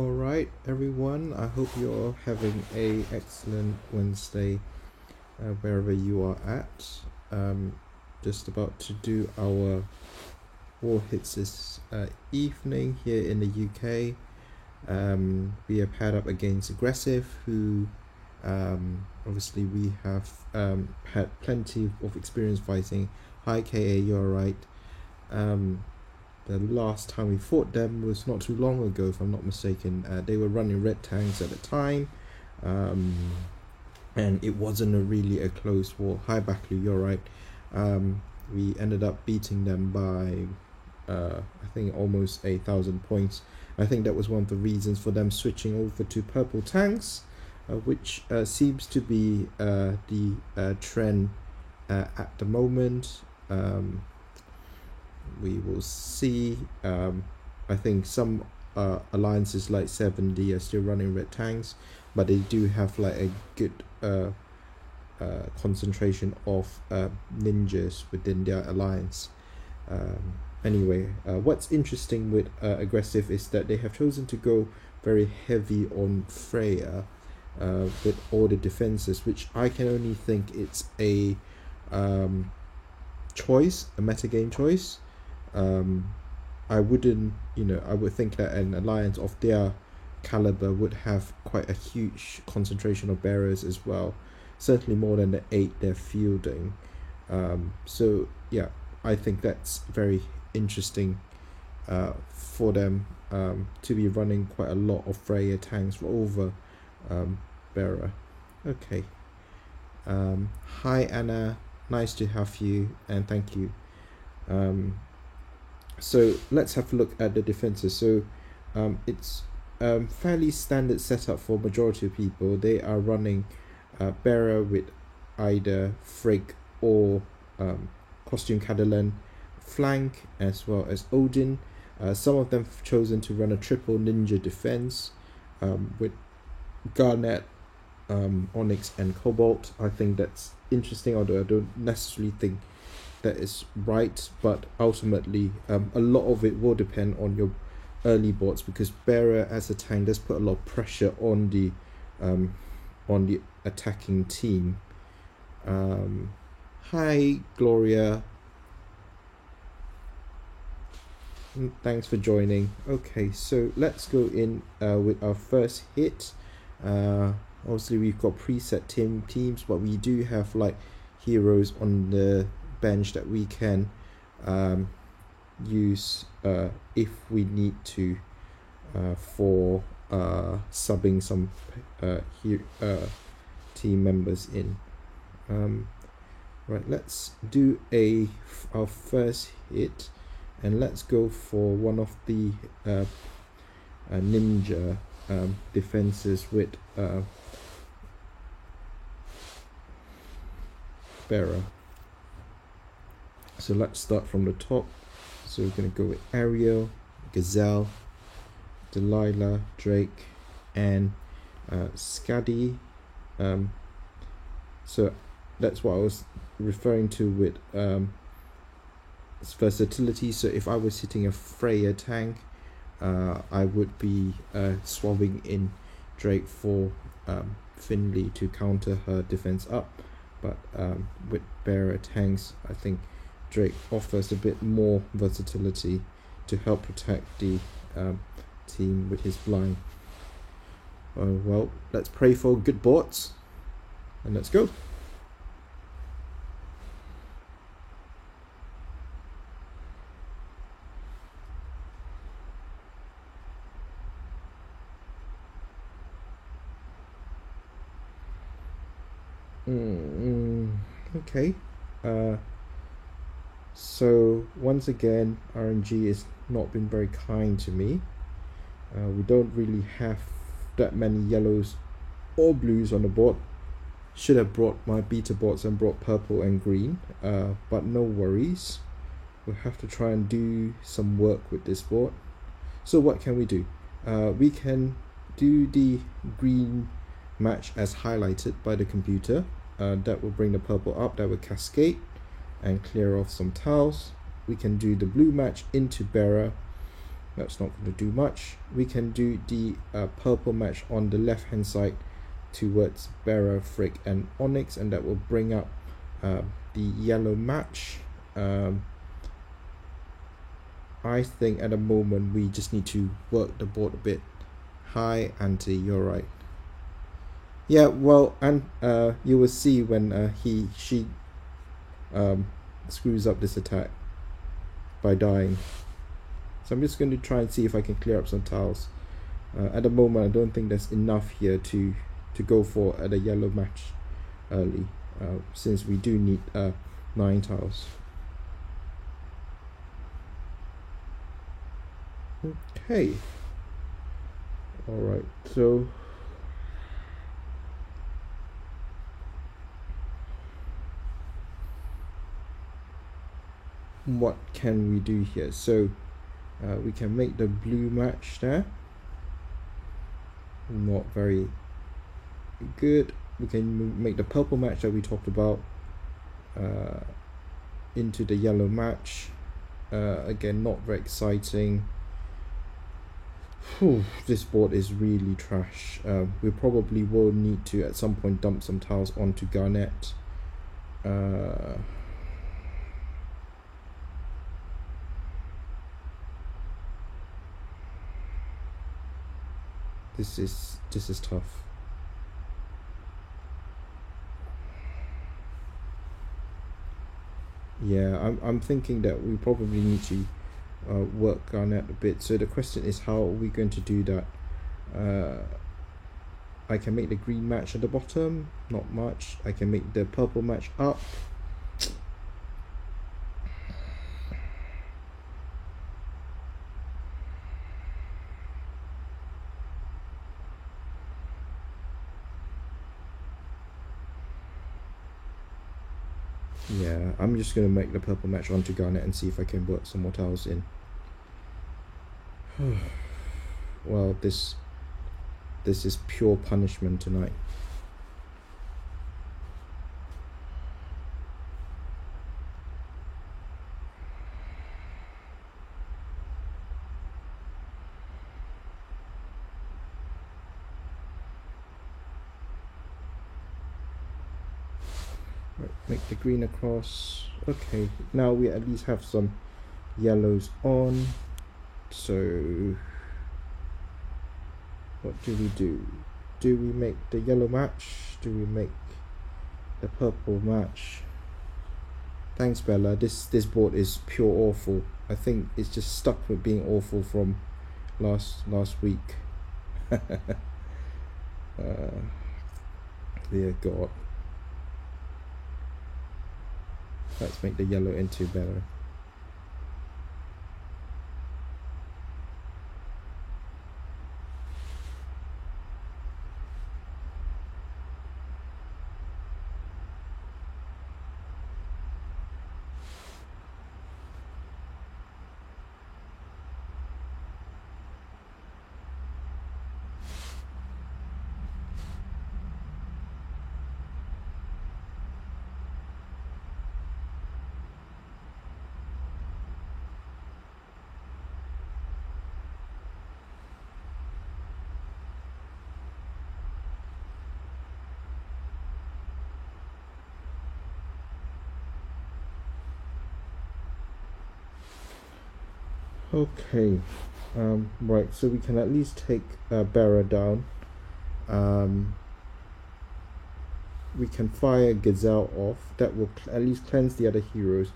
All right, everyone. I hope you're having a excellent Wednesday wherever you are at. Just about to do our war hits this evening here in the UK. We have paired up against Aggressive, who obviously we have had plenty of experience fighting. Hi KA, you're right. The last time we fought them was not too long ago, if I'm not mistaken. They were running red tanks at the time, and it wasn't really a close war. Hi Baklu, you're right. We ended up beating them by I think almost 1,000 points. I think that was one of the reasons for them switching over to purple tanks, which seems to be the trend at the moment. We will see. I think some alliances like 7D are still running red tanks, but they do have like a good concentration of ninjas within their alliance. Anyway, what's interesting with Aggressive is that they have chosen to go very heavy on Freya with all the defenses, which I can only think it's a choice, a metagame choice. I wouldn't, I would think that an alliance of their caliber would have quite a huge concentration of bearers as well, certainly more than the 8 they're fielding. So yeah, I think that's very interesting for them to be running quite a lot of Freya tanks over bearer. Okay. Hi Anna, nice to have you, and thank you. So let's have a look at the defenses. So it's fairly standard setup for majority of people. They are running bearer with either Frigg or Costume Catalan, flank as well as Odin. Some of them have chosen to run a triple ninja defense with Garnet, Onyx and Cobalt. I think that's interesting, although I don't necessarily think that is right, but ultimately a lot of it will depend on your early boards, because bearer as a tank does put a lot of pressure on the attacking team. Hi Gloria, thanks for joining. Okay, so let's go in with our first hit. Obviously we've got preset teams, but we do have like heroes on the bench that we can use if we need to for subbing some team members in. Right, let's do our first hit, and let's go for one of the ninja defenses with bearer. So let's start from the top. So we're going to go with Ariel, Gazelle, Delilah, Drake, and Skadi. So that's what I was referring to with versatility. So if I was hitting a Freya tank, I would be swabbing in Drake for Finley to counter her defense up. But with bearer tanks, I think Drake offers a bit more versatility to help protect the team with his blind. Well, let's pray for good bots, and let's go. Okay. So once again, RNG has not been very kind to me. We don't really have that many yellows or blues on the board. Should have brought my beta boards and brought purple and green, but no worries. We'll have to try and do some work with this board. So what can we do? We can do the green match as highlighted by the computer. That will bring the purple up, that will cascade and clear off some tiles. We can do the blue match into bearer. That's not going to do much. We can do the purple match on the left hand side towards Bera, Frick and Onyx, and that will bring up the yellow match. I think at the moment we just need to work the board a bit. Hi Auntie, you're right. Yeah, well, and you will see when she screws up this attack by dying. So I'm just going to try and see if I can clear up some tiles. At the moment, I don't think there's enough here to go for a yellow match early, since we do need 9 tiles. Okay. Alright, so what can we do here? So we can make the blue match there. Not very good. We can make the purple match that we talked about into the yellow match. Again, not very exciting. Whew, this board is really trash. We probably will need to at some point dump some tiles onto Garnet. This is tough. Yeah, I'm thinking that we probably need to work Garnet a bit. So the question is, how are we going to do that? I can make the green match at the bottom, not much. I can make the purple match up. Yeah, I'm just going to make the purple match onto Garnet and see if I can work some more tiles in. Well, this is pure punishment tonight. Right, make the green across. Okay, now we at least have some yellows on. So what do we do? Do we make the yellow match? Do we make the purple match? Thanks, Bella. This board is pure awful. I think it's just stuck with being awful from last week. Dear God. Let's make the yellow into Bella. Okay, right, so we can at least take Bera down. We can fire Gazelle off. That will at least cleanse the other heroes.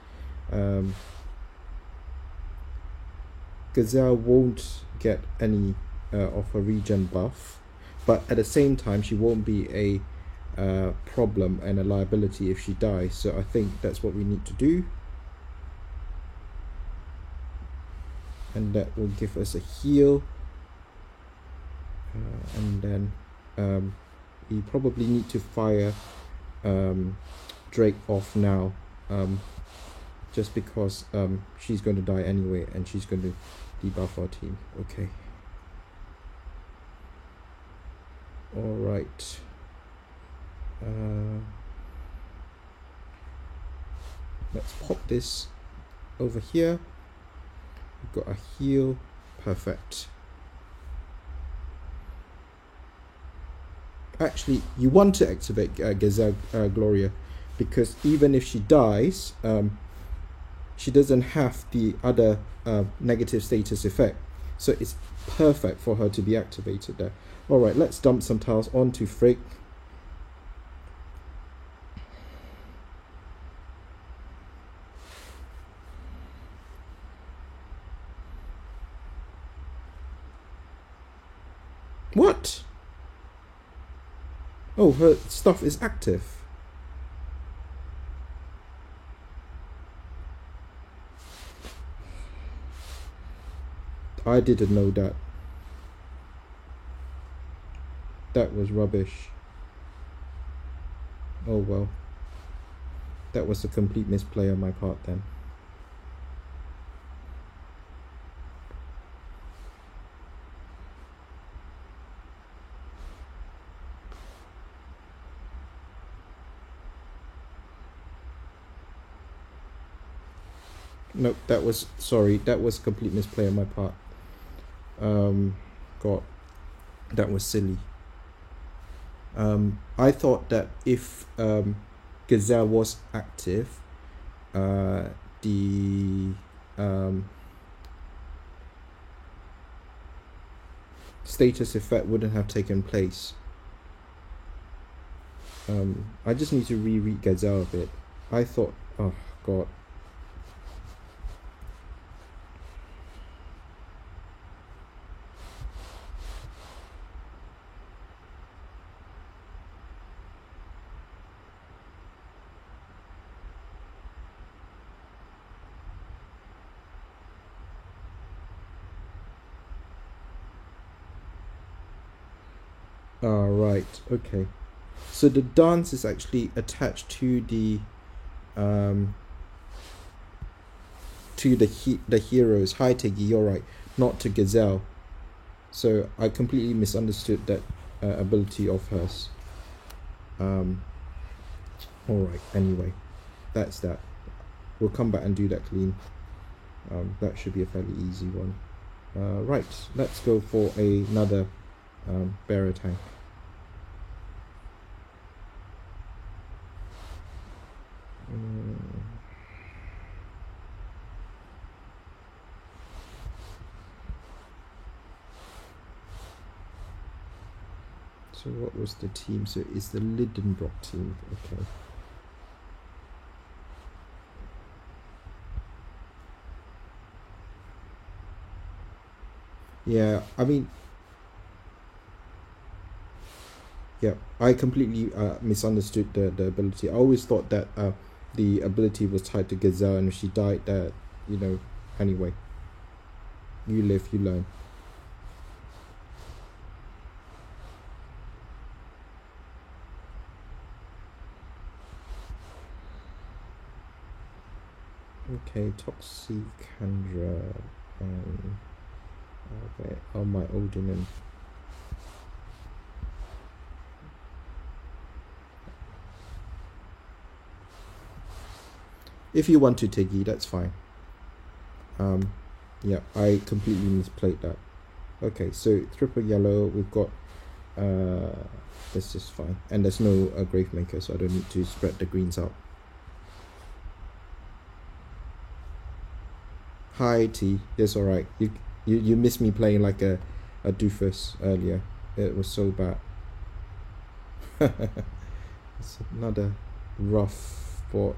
Gazelle won't get any of a regen buff, but at the same time she won't be a problem and a liability if she dies, so I think that's what we need to do. And that will give us a heal, and then we probably need to fire Drake off now, just because she's going to die anyway and she's going to debuff our team. Okay, alright, let's pop this over here. We've got a heal Perfect. Actually, you want to activate Gazelle Gloria, because even if she dies, she doesn't have the other negative status effect. So it's perfect for her to be activated there. Alright, let's dump some tiles onto Frigg. What? Oh, her stuff is active. I didn't know that. That was rubbish. Oh well. That was a complete misplay on my part then. Nope, that was a complete misplay on my part. God, that was silly. I thought that if Gazelle was active, the status effect wouldn't have taken place. I just need to reread Gazelle a bit. I thought, oh God. Right, okay. So the dance is actually attached to the heroes. Hi Tiggy, you're right, not to Gazelle. So I completely misunderstood that ability of hers. Alright, anyway, that's that. We'll come back and do that clean. That should be a fairly easy one. Right, let's go for another bearer tank. So what was the team? So it's the Lidenbrock team. Okay. Yeah, I mean, yeah, I completely misunderstood the ability. I always thought that the ability was tied to Gazelle, and if she died, you know, anyway. You live, you learn. Okay, Toxicandra. Okay, oh my Odin and if you want to Tiggy, that's fine. Yeah, I completely misplayed that. Okay, so triple yellow, we've got this is fine, and there's no Gravemaker, so I don't need to spread the greens out. Hi T, that's alright. You missed me playing like a doofus earlier. It was so bad. It's another rough spot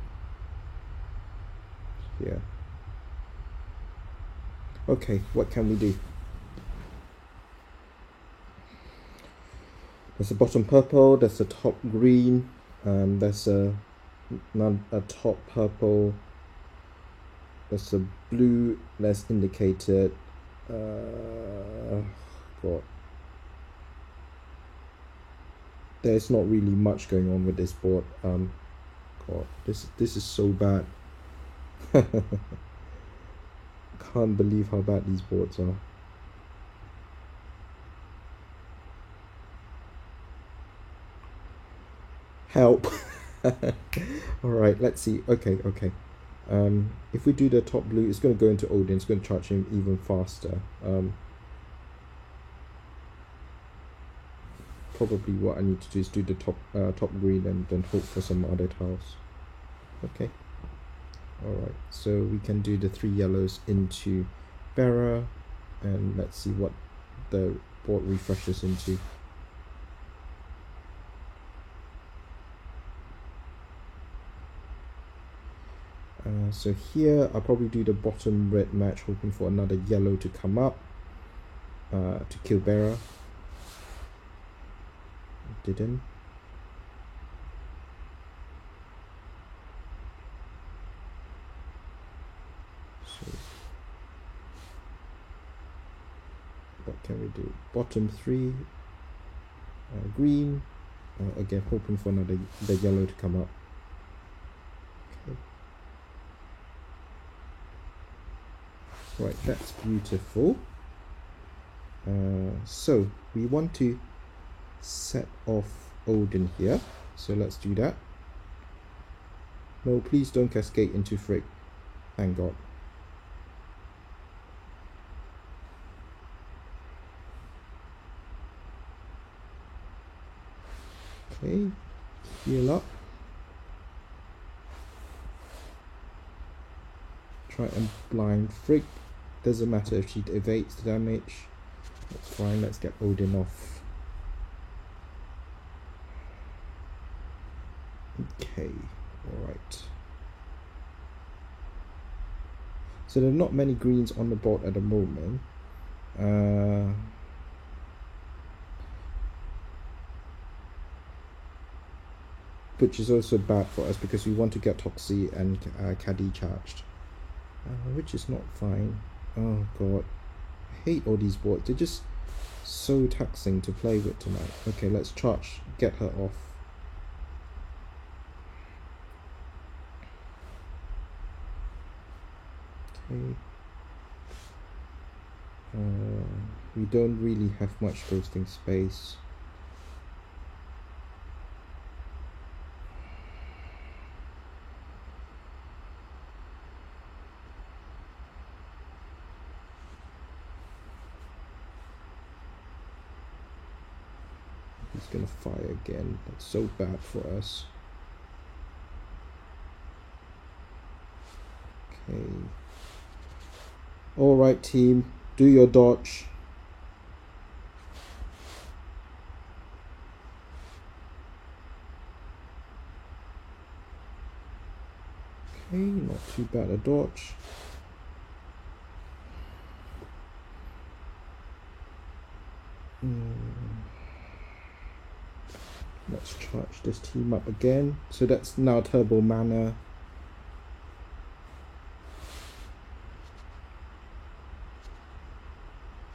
here. Okay, what can we do? There's a bottom purple, there's a top green, there's a top purple, there's a blue that's indicated. God. There's not really much going on with this board. God, this is so bad. Can't believe how bad these boards are. Help. Alright, let's see. Okay. If we do the top blue, it's going to go into Odin. It's going to charge him even faster. probably what I need to do is do the top green and then hope for some other tiles. Okay. Alright, so we can do the 3 yellows into Bearer, and let's see what the board refreshes into. So here I'll probably do the bottom red match, hoping for another yellow to come up to kill Bearer. Didn't. So what can we do? Bottom 3 green. Again, hoping for the yellow to come up. Okay. Right, that's beautiful. So we want to set off Odin here, so let's do that. No, please don't cascade into Frigg. Thank God. Okay, heal up. Try and blind Frigg. Doesn't matter if she evades the damage. That's fine. Let's get Odin off. Okay, alright. So there are not many greens on the board at the moment. Which is also bad for us because we want to get Toxie and Caddy charged. Which is not fine. Oh god. I hate all these boards. They're just so taxing to play with tonight. Okay, let's charge. Get her off. Okay. We don't really have much ghosting space. He's gonna fire again. That's so bad for us. Okay. Alright team, do your dodge. Okay, not too bad a dodge. Let's charge this team up again. So that's now turbo mana.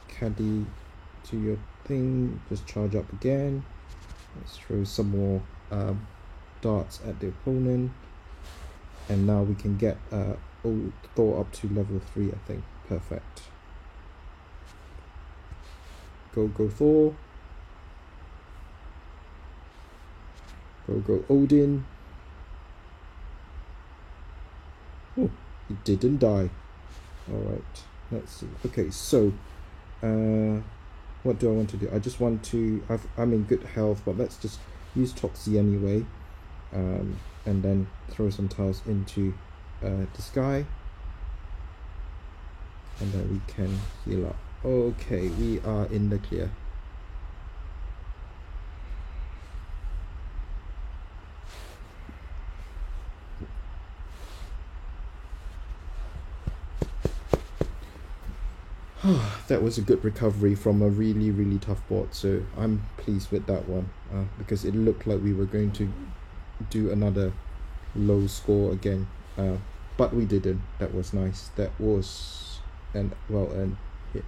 Caddy, to your thing. Just charge up again. Let's throw some more darts at the opponent. And now we can get Thor up to level 3, I think. Perfect. Go Thor. Go Odin. Oh, he didn't die. Alright, let's see. Okay, so what do I want to do? I just want to, I'm in good health, but let's just use Toxie anyway, and then throw some tiles into the sky, and then we can heal up. Okay, we are in the clear. That was a good recovery from a really tough board, so I'm pleased with that one, because it looked like we were going to do another low score again, but we didn't. That was nice. That was an well-earned hit.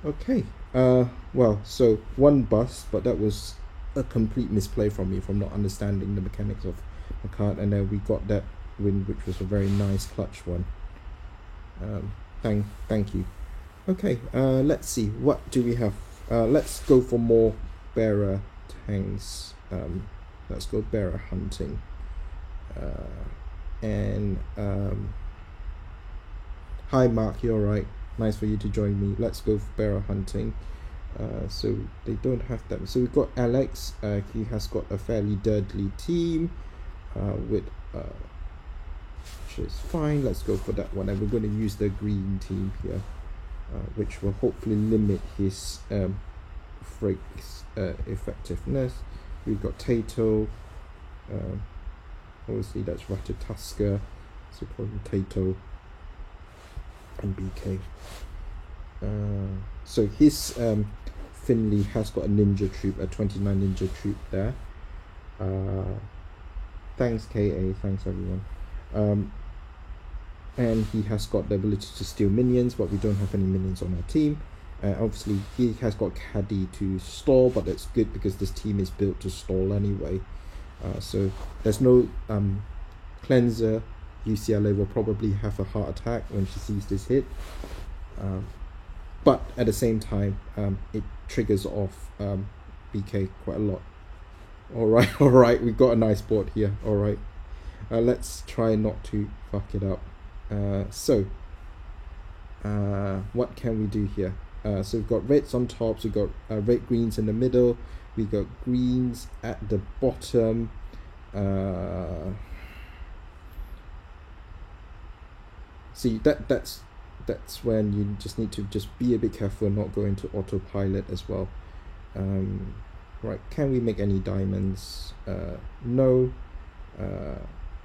Okay, well, so one bust, but that was a complete misplay from me, from not understanding the mechanics of the card, and then we got that win, which was a very nice clutch one. Thank you. Okay, let's see, what do we have? Let's go for more bearer tanks. Let's go bearer hunting. Hi Mark, you're right. Nice for you to join me. Let's go for bearer hunting. So they don't have them. So we've got Alex. He has got a fairly deadly team with which is fine. Let's go for that one, and we're going to use the green team here, which will hopefully limit his Frig's effectiveness. We've got Tato. Obviously that's Ratatoskr, so probably Tato and BK. So his Finley has got a ninja troop, a 29 ninja troop there. Thanks KA, thanks everyone. And he has got the ability to steal minions, but we don't have any minions on our team. Obviously he has got Caddy to stall, but that's good because this team is built to stall anyway. So there's no cleanser. UCLA will probably have a heart attack when she sees this hit. But at the same time, it triggers off BK quite a lot. Alright, we got a nice board here. Alright, let's try not to fuck it up. So what can we do here? So we've got reds on top, so we've got red greens in the middle, we got greens at the bottom. See, that's when you just need to just be a bit careful and not go into autopilot as well. Right, can we make any diamonds? No.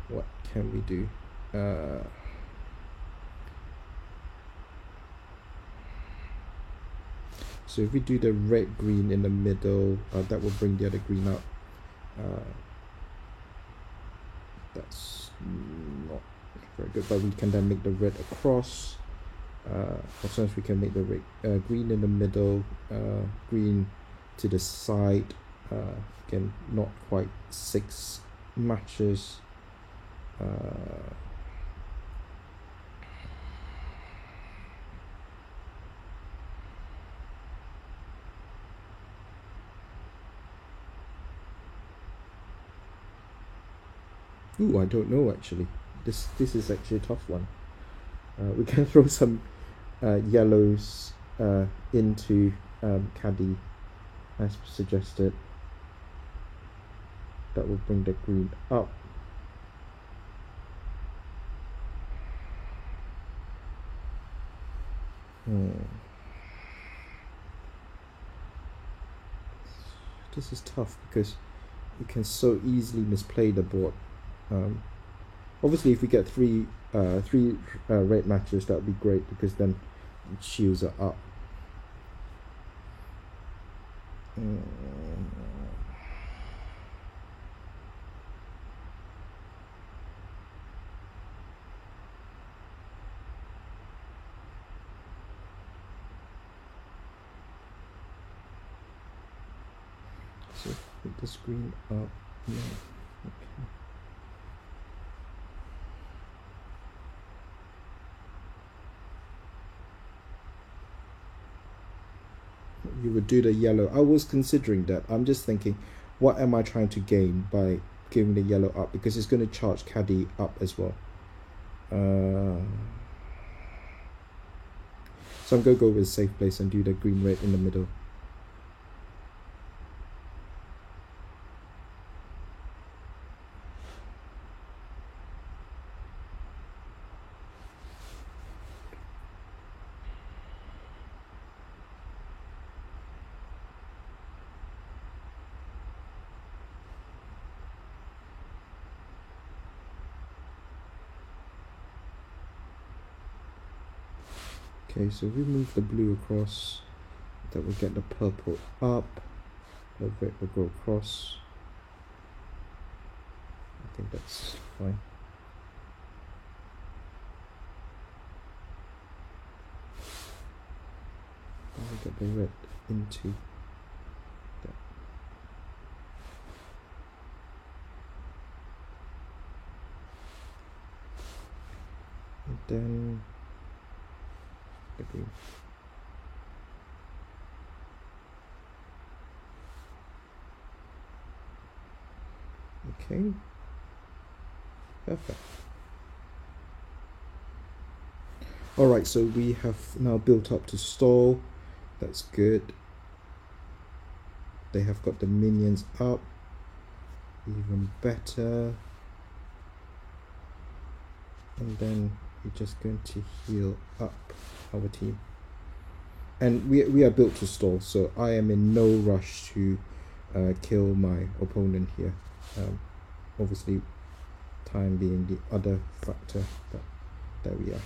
What can we do? So if we do the red green in the middle, that will bring the other green up. That's not very good, but we can then make the red across. Sometimes we can make the red, green in the middle, green to the side. Again, not quite 6 matches. Ooh, I don't know actually. This is actually a tough one. We can throw some yellows into Caddy as suggested. That will bring the green up. This is tough because you can so easily misplay the board. Obviously if we get three red matches, that would be great because then shields are up. So put the screen up. No. Okay. You would do the yellow. I was considering that. I'm just thinking, what am I trying to gain by giving the yellow up? Because it's going to charge Caddy up as well. So I'm going to go with a safe place and do the green red in the middle. Okay, so we move the blue across, that will get the purple up, the red will go across. I think that's fine. I'll get the red into that. And then the green. Okay, perfect. Alright, so we have now built up to stall. That's good. they have got the minions up. Even better. And then we're just going to heal up our team. And we are built to stall, so I am in no rush to kill my opponent here. Obviously, time being the other factor, but there we are.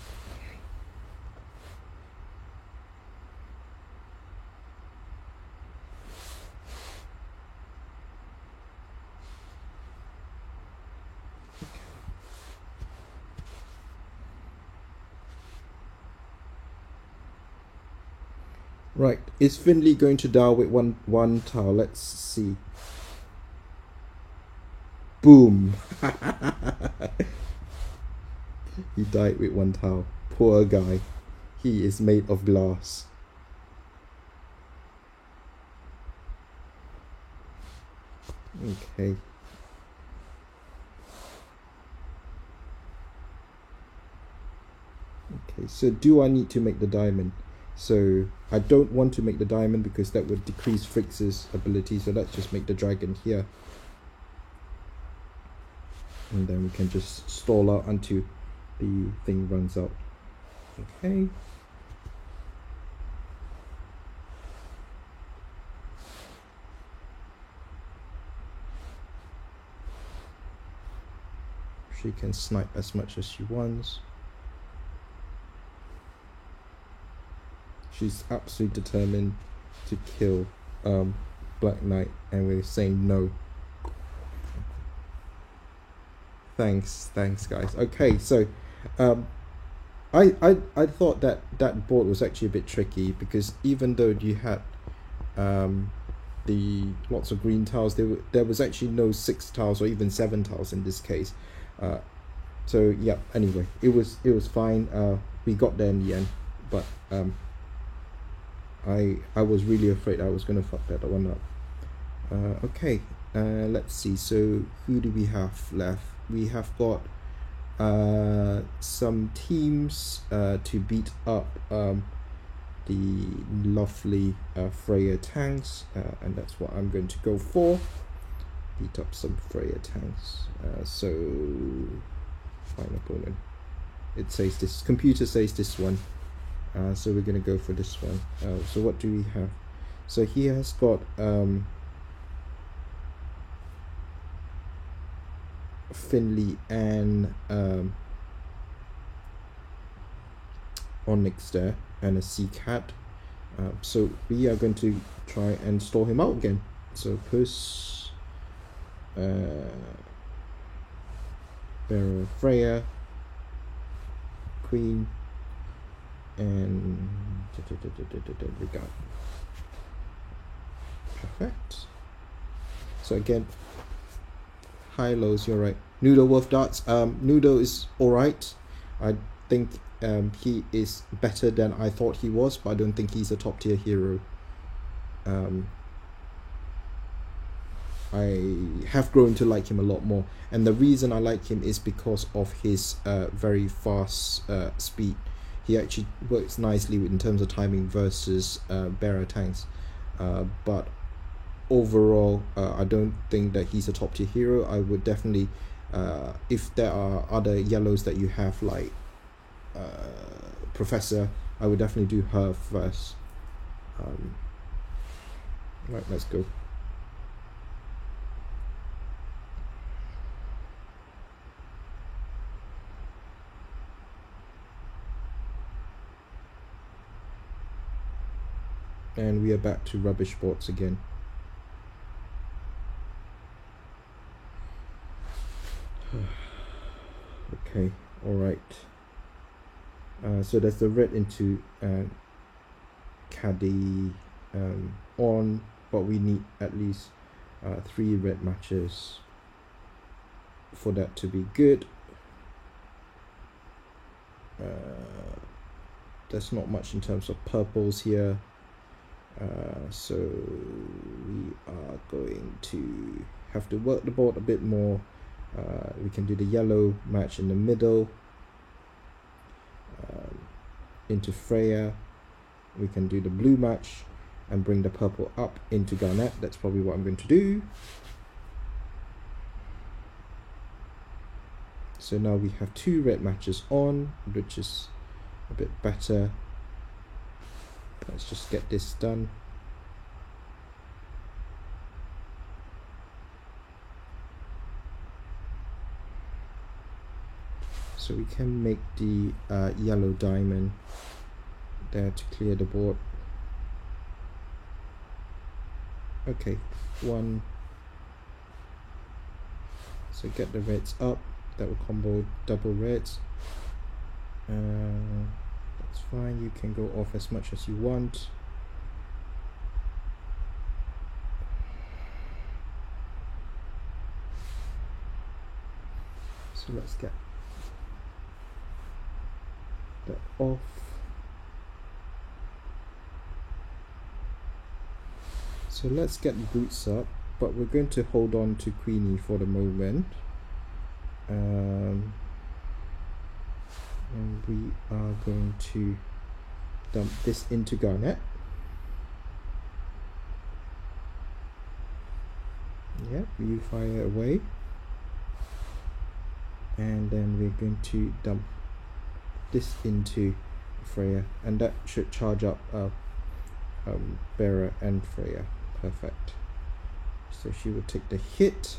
Right, is Finley going to die with one tile? Let's see. Boom. He died with one tile. Poor guy. He is made of glass. Okay. Okay, so do I need to make the diamond? So I don't want to make the diamond because that would decrease Fritz's ability, so let's just make the dragon here. And then we can just stall out until the thing runs out. Okay. She can snipe as much as she wants. She's absolutely determined to kill Black Knight, and we're saying no. Thanks guys. Okay, so I thought that board was actually a bit tricky, because even though you had the lots of green tiles, there was actually no 6 tiles or even 7 tiles in this case. So yeah, anyway, it was fine. We got there in the end, but I was really afraid I was gonna fuck that one up. Okay, let's see. So who do we have left? We have got some teams to beat up the lovely Freya tanks, and that's what I'm going to go for. Beat up some Freya tanks. So find opponent. It says this. Computer says this one. So we're gonna go for this one. So what do we have? So he has got Finley and Onyx there, and a Sea Cat. So we are going to try and stall him out again. So push Bearer Freya, Queen, and regard. Perfect. So again, high lows, you're right. Noodle Wolf Darts. Noodle is alright. I think he is better than I thought he was, but I don't think he's a top tier hero. I have grown to like him a lot more, and the reason I like him is because of his very fast speed. He actually works nicely in terms of timing versus bearer tanks, but overall I don't think that he's a top tier hero. I would definitely, if there are other yellows that you have, like Professor, I would definitely do her first. Right, let's go. And we are back to rubbish boards again. Okay, alright. So there's the red into Caddy on, but we need at least 3 red matches for that to be good. There's not much in terms of purples here. So we are going to have to work the board a bit more. We can do the yellow match in the middle, into Freya. We can do the blue match, and bring the purple up into Garnet. That's probably what I'm going to do. So now we have 2 red matches on, which is a bit better. Let's just get this done. So we can make the yellow diamond there to clear the board. Okay, 1. So get the reds up. That will combo double reds. That's fine. You can go off as much as you want. So let's get that off. So let's get the boots up, but we're going to hold on to Queenie for the moment. And we are going to dump this into Garnet. Yeah, you fire away. And then we're going to dump this into Freya, and that should charge up Bera and Freya. Perfect. So she will take the hit.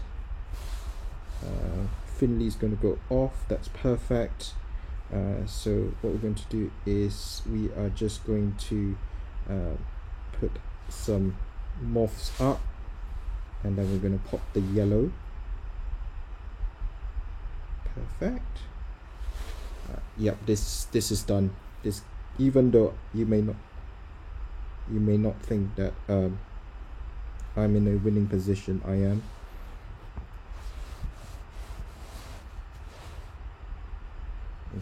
Finley's going to go off. That's perfect. So what we're going to do is we are just going to put some moths up, and then we're going to pop the yellow. Perfect. Yep, this is done. This, even though you may not think that I'm in a winning position, I am.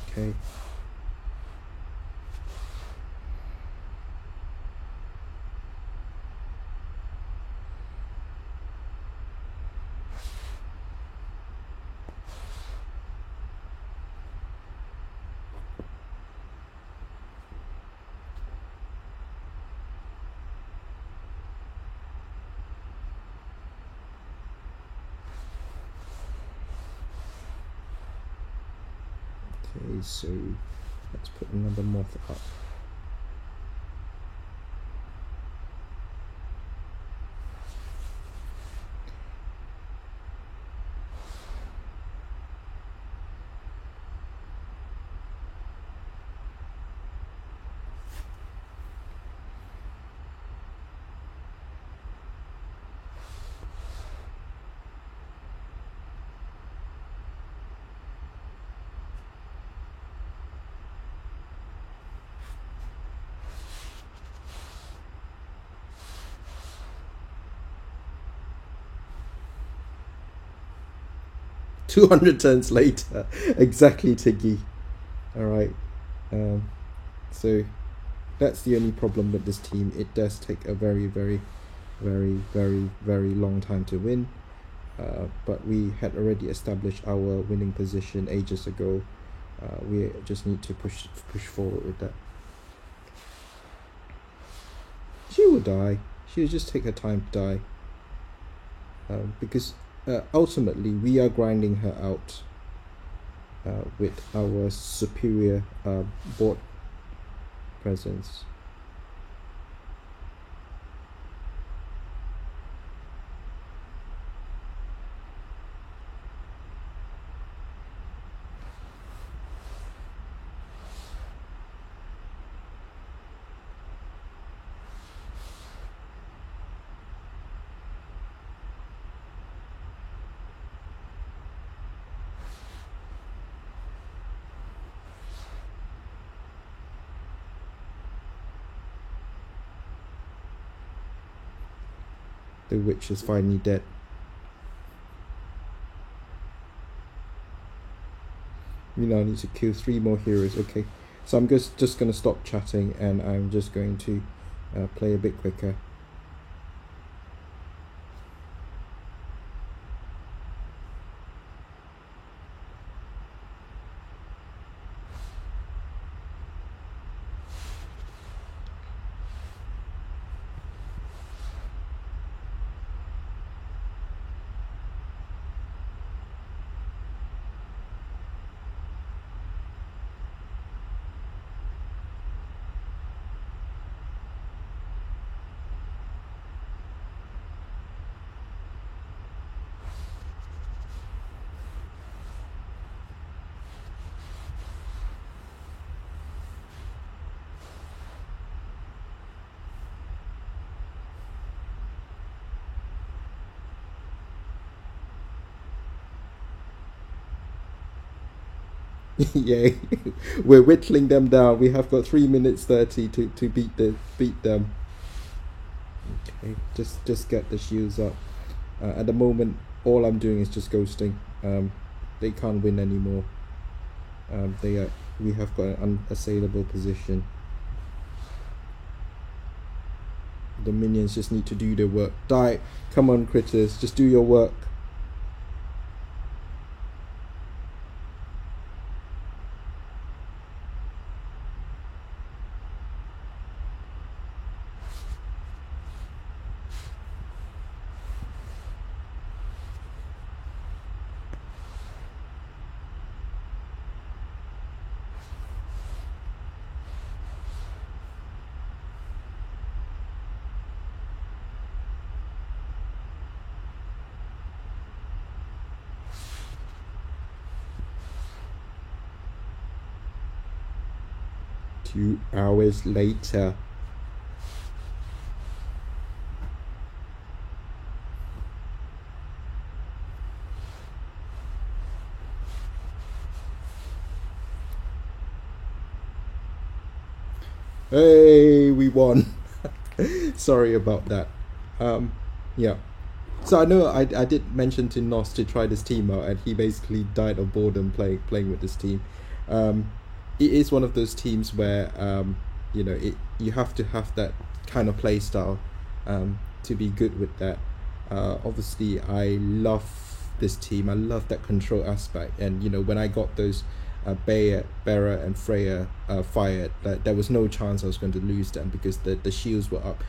Okay. Okay, so let's put another moth up. "200 turns later." Exactly, Tiggy. Alright. So that's the only problem with this team. It does take a very long time to win. But we had already established our winning position ages ago. We just need to push forward with that. She will die. She'll just take her time to die. Because ultimately we are grinding her out with our superior board presence. The witch is finally dead. We now need to kill 3 more heroes. Okay, so I'm just going to stop chatting, and I'm just going to play a bit quicker. Yeah, we're whittling them down. We have got 3 minutes 30 to beat them. Okay, just get the shields up. At the moment, all I'm doing is just ghosting. They can't win anymore. We have got an unassailable position. The minions just need to do their work. Die! Come on, critters, just do your work. Two hours later. Hey, we won. Sorry about that. Yeah. So I know I did mention to Nos to try this team out, and he basically died of boredom playing with this team. It is one of those teams where you have to have that kind of play style to be good with that. Obviously, I love this team. I love that control aspect, and when I got those Bera and Freya fired, there was no chance I was going to lose them because the shields were up.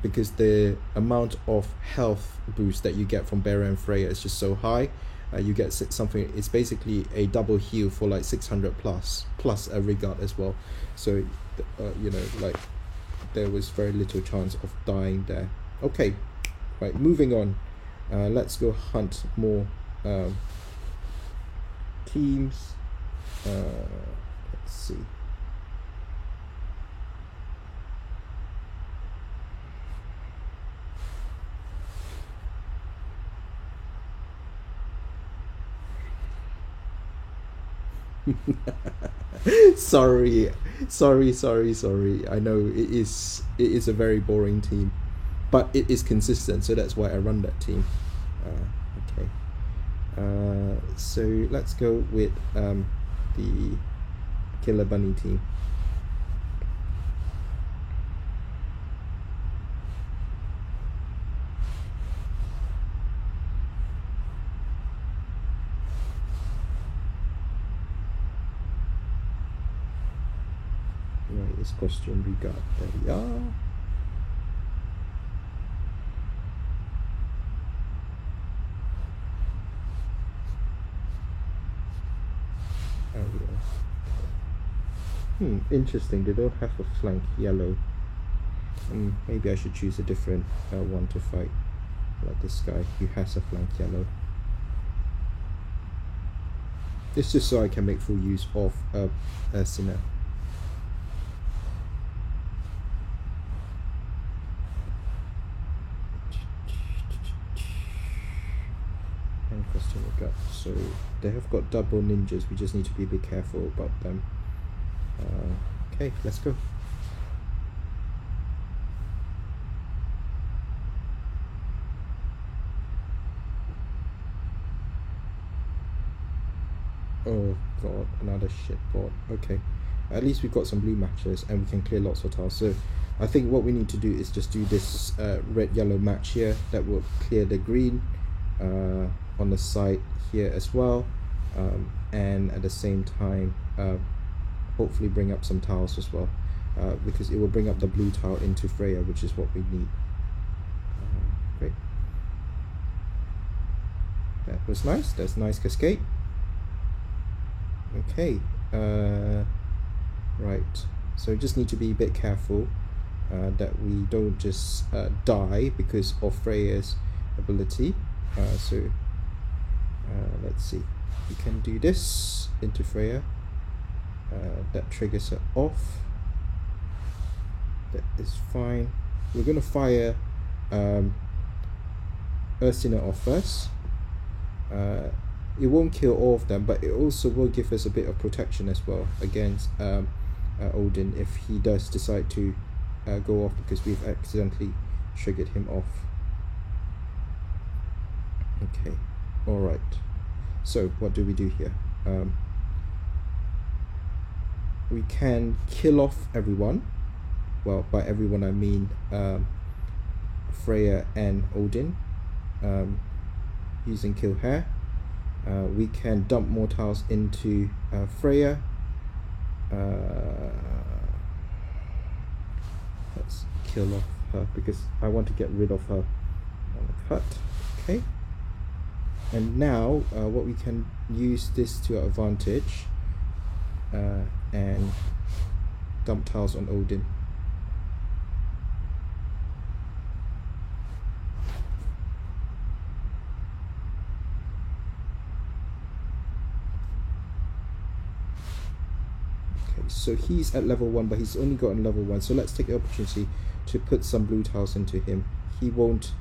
Because the amount of health boost that you get from Bera and Freya is just so high. You get something, it's basically a double heal for like 600 plus a regard as well. So there was very little chance of dying there. Okay, right, moving on. Let's go hunt more teams. Let's see. sorry. I know it is a very boring team, but it is consistent, so that's why I run that team. Okay. So let's go with the Killer Bunny team. Right, it's costume we got. There we are. Interesting. They don't have a flank yellow. Maybe I should choose a different one to fight, like this guy who has a flank yellow. It's just so I can make full use of Ursina. And costume we got. So they have got double ninjas. We just need to be a bit careful about them. Okay, let's go. Oh god, another shit board. Okay, at least we've got some blue matches and we can clear lots of tiles. So I think what we need to do is just do this red-yellow match here that will clear the green on the side here as well, and at the same time hopefully bring up some tiles as well, because it will bring up the blue tile into Freya, which is what we need. Great. That was nice. That's nice cascade. Okay, right, so just need to be a bit careful that we don't just die because of Freya's ability. So let's see, we can do this into Freya. That triggers her off. That is fine. We're gonna fire Ursina off first. it won't kill all of them, but it also will give us a bit of protection as well against Odin if he does decide to go off because we've accidentally triggered him off. Okay, alright. So what do we do here? We can kill off everyone. Well, by everyone I mean Freya and Odin, using Kill Hair. We can dump more tiles into Freya. Let's kill off her because I want to get rid of her on the cut. Okay. And now what we can use this to our advantage and dump tiles on Odin. So he's at level 1, but he's only gotten level 1. So let's take the opportunity to put some blue tiles into him. He won't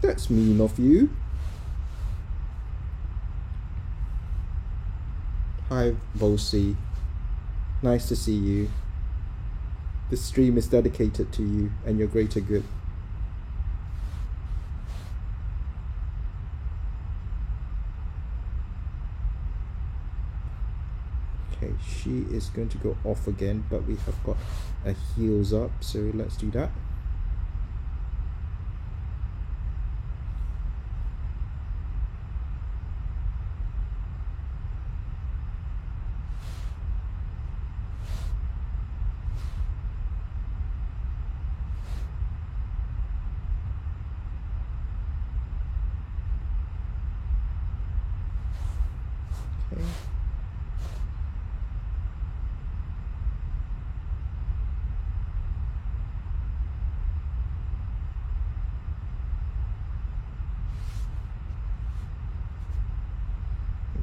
that's mean of you. Hi Volsi, nice to see you. This stream is dedicated to you and your greater good. Okay, she is going to go off again, but we have got a heals up, so let's do that.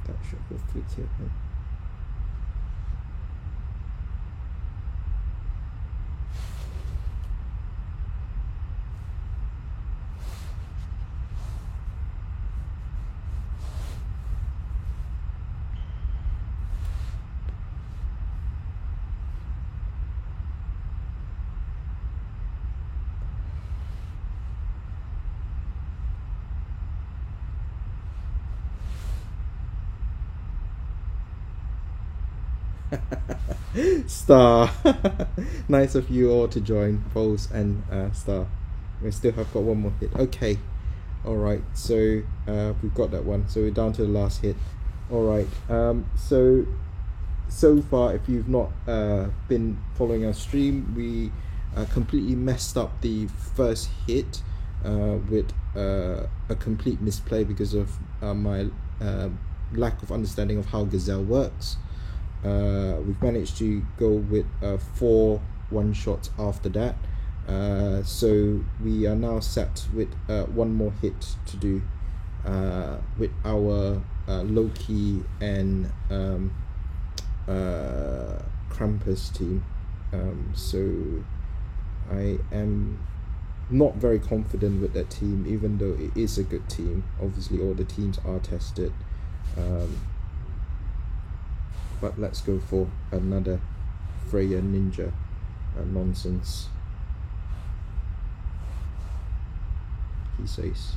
That should hopefully kill him. Star. Nice of you all to join, Pulse and Star. We still have got one more hit. Okay, alright, so we've got that one, so we're down to the last hit. Alright, so far, if you've not been following our stream, we completely messed up the first hit with a complete misplay because of my lack of understanding of how Gazelle works. We've managed to go with 4 one-shots after that, so we are now set with one more hit to do with our Loki and Krampus team. So I am not very confident with that team, even though it is a good team. Obviously all the teams are tested, but let's go for another Freya Ninja nonsense, he says.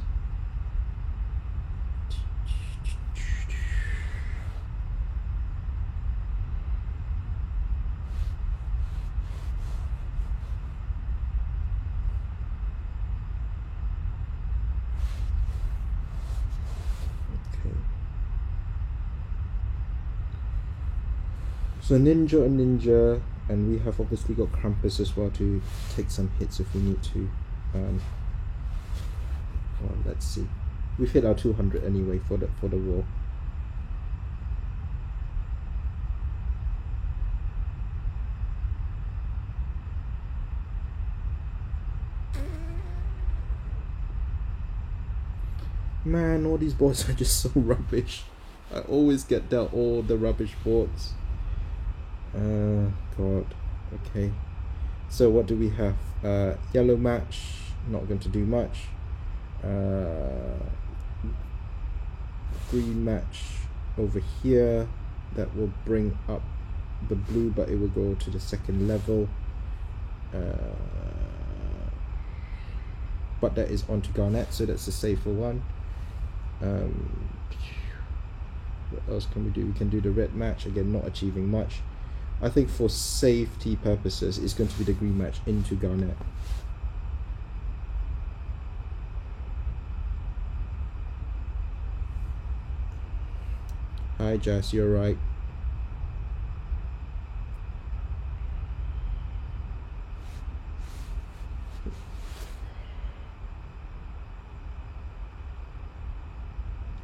So Ninja and Ninja, and we have obviously got Krampus as well to take some hits if we need to. Well, let's see. We've hit our 200 anyway for the war. Man, all these boards are just so rubbish. I always get dealt all the rubbish boards. God. Okay. So what do we have? Yellow match, not going to do much. Green match over here, that will bring up the blue, but it will go to the second level. But that is onto Garnet, so that's a safer one. What else can we do? We can do the red match, again not achieving much. I think for safety purposes it's going to be the green match into Garnet. Hi Jess, you're right.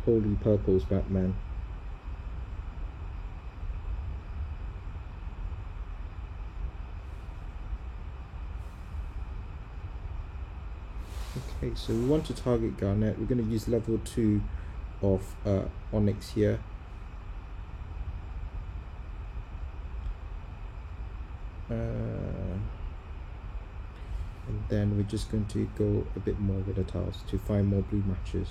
Holy purples, Batman. Okay, so we want to target Garnet. We're going to use level 2 of Onyx here. And then we're just going to go a bit more with the tiles to find more blue matches.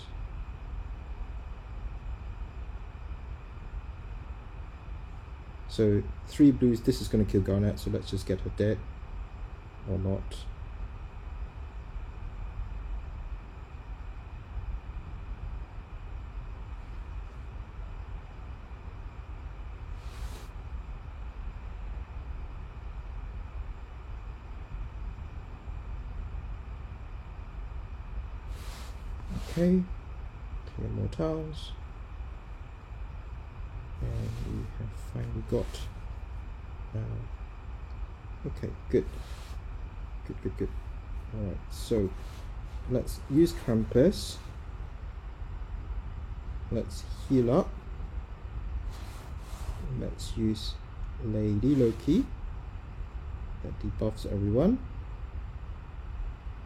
So 3 blues, this is going to kill Garnet, so let's just get her dead. Or not. Okay, clear more tiles. And we have finally got okay, good. Alright, so let's use Krampus. Let's heal up. Let's use Lady Loki. That debuffs everyone.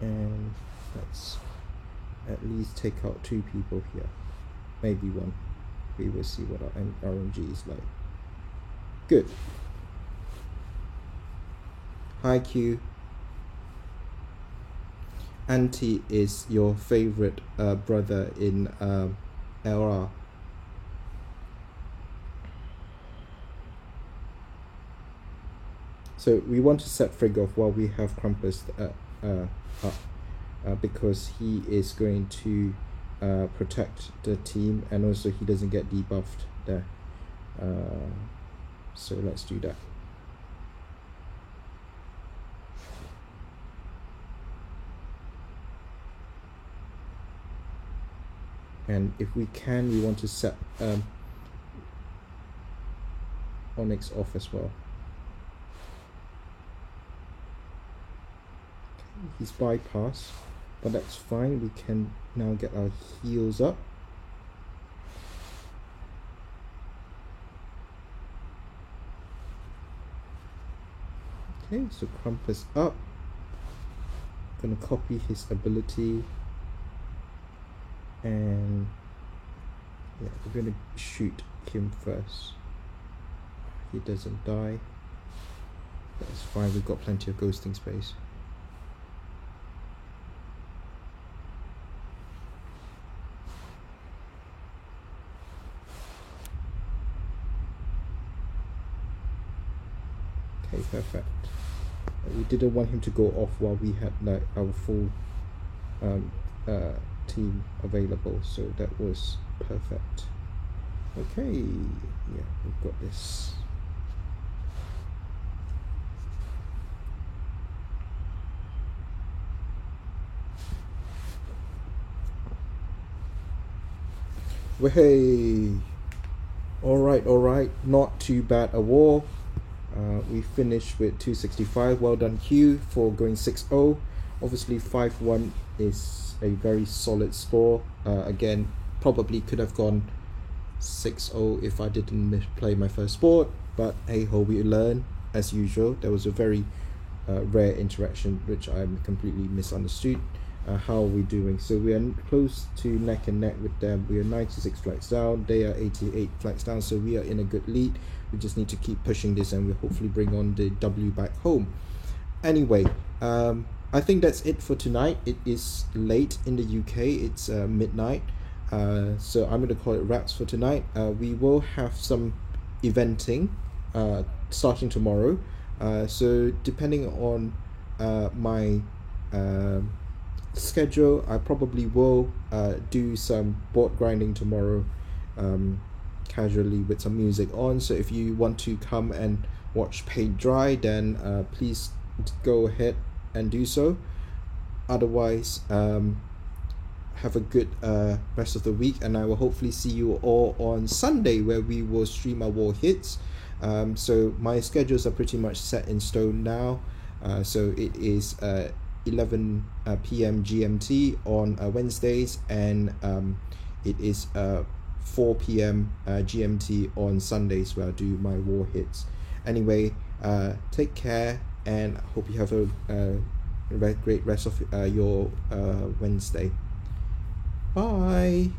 And let's at least take out 2 people here. Maybe 1. We will see what our RNG is like. Good. Hi Q. Auntie is your favorite brother in LR. So we want to set Frigg off while we have Krampus up, because he is going to protect the team, and also he doesn't get debuffed there. So let's do that. And if we can, we want to set Onyx off as well. Okay, he's bypassed, but that's fine. We can now get our heals up. Okay, so Krampus up. Gonna copy his ability. And yeah, we're gonna shoot him first. He doesn't die. That's fine, we've got plenty of ghosting space. Okay, perfect. We didn't want him to go off while we had like our full team available, so that was perfect. Okay, yeah, we've got this. Hey, all right, not too bad a war. We finished with 265. Well done Q for going 6-0. Obviously 5-1 is a very solid score. Again, probably could have gone 6-0 if I didn't misplay my first sport, but hey ho, we learn as usual. There was a very rare interaction which I completely misunderstood. how are we doing. So we are close to neck and neck with them. We are 96 flags down, they are 88 flags down, so we are in a good lead. We just need to keep pushing this, and we'll hopefully bring on the W back home. Anyway, I think that's it for tonight. It is late in the UK, it's midnight, so I'm going to call it wraps for tonight. We will have some eventing starting tomorrow, so depending on my schedule, I probably will do some board grinding tomorrow, casually with some music on. So if you want to come and watch paint dry, then please go ahead and do so. Otherwise, have a good rest of the week, and I will hopefully see you all on Sunday, where we will stream our war hits. So my schedules are pretty much set in stone now. So it is 11 p.m. GMT on Wednesdays, and it is 4 p.m. GMT on Sundays, where I do my war hits. Anyway, take care, and hope you have a great rest of your Wednesday. Bye.